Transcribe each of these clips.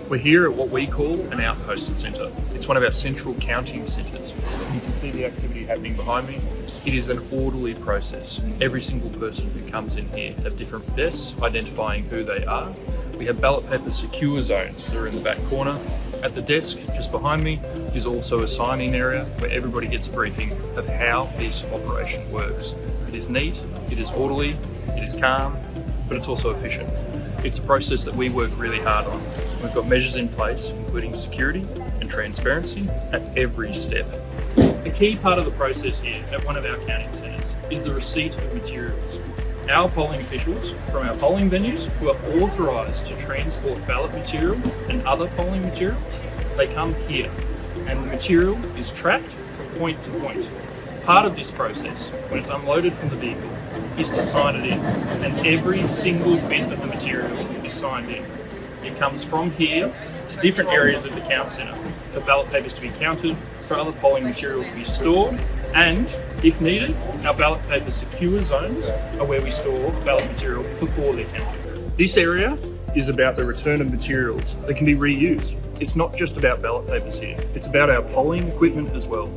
We're here at what we call an outposted centre. It's one of our central counting centres. You can see the activity happening behind me. It is an orderly process. Every single person who comes in here have different desks identifying who they are. We have ballot paper secure zones that are in the back corner. At the desk just behind me is also a sign-in area where everybody gets a briefing of how this operation works. It is neat, it is orderly, it is calm, but it's also efficient. It's a process that we work really hard on. We've got measures in place, including security and transparency at every step. A key part of the process here at one of our counting centres is the receipt of materials. Our polling officials from our polling venues who are authorised to transport ballot material and other polling material, they come here and the material is tracked from point to point. Part of this process, when it's unloaded from the vehicle, is to sign it in, and every single bit of the material is signed in. It comes from here to different areas of the count centre for ballot papers to be counted, for other polling material to be stored, and, if needed, our ballot paper secure zones are where we store ballot material before they're counted. This area is about the return of materials that can be reused. It's not just about ballot papers here, it's about our polling equipment as well.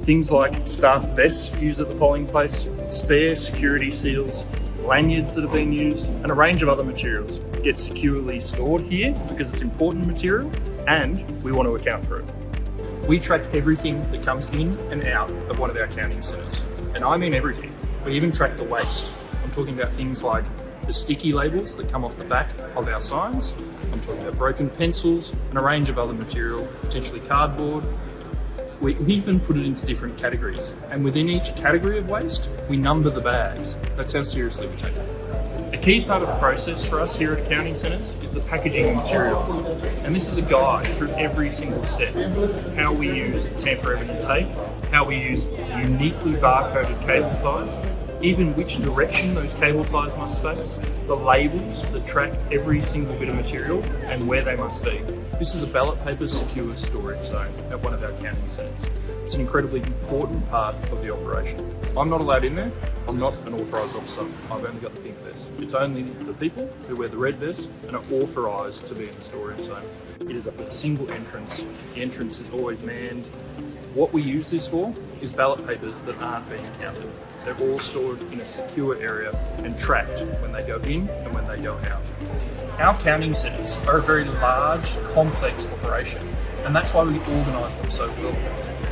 Things like staff vests used at the polling place, spare security seals, lanyards that have been used, and a range of other materials get securely stored here because it's important material and we want to account for it. We track everything that comes in and out of one of our counting centres, and I mean everything. We even track the waste. I'm talking about things like the sticky labels that come off the back of our signs. I'm talking about broken pencils and a range of other material, potentially cardboard. We even put it into different categories, and within each category of waste, we number the bags. That's how seriously we take it. A key part of the process for us here at Counting Centres is the packaging of materials. And this is a guide through every single step. How we use tamper-evident tape, how we use uniquely barcoded cable ties, even which direction those cable ties must face, the labels that track every single bit of material and where they must be. This is a ballot paper secure storage zone at one of our counting centres. It's an incredibly important part of the operation. I'm not allowed in there. I'm not an authorised officer. I've only got the pink vest. It's only the people who wear the red vest and are authorised to be in the storage zone. It is a single entrance. The entrance is always manned. What we use this for is ballot papers that aren't being counted. They're all stored in a secure area and tracked when they go in and when they go out. Our counting centres are a very large, complex operation, and that's why we organise them so well.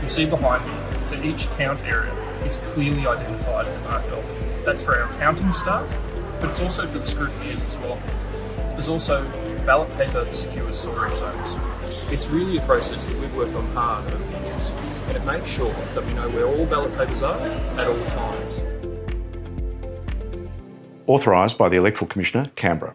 You see behind me that each count area is clearly identified and marked off. That's for our counting staff, but it's also for the scrutineers as well. There's also ballot paper secure storage zones. It's really a process that we've worked on hard over the years, and it makes sure that we know where all ballot papers are at all times. Authorised by the Electoral Commissioner, Canberra.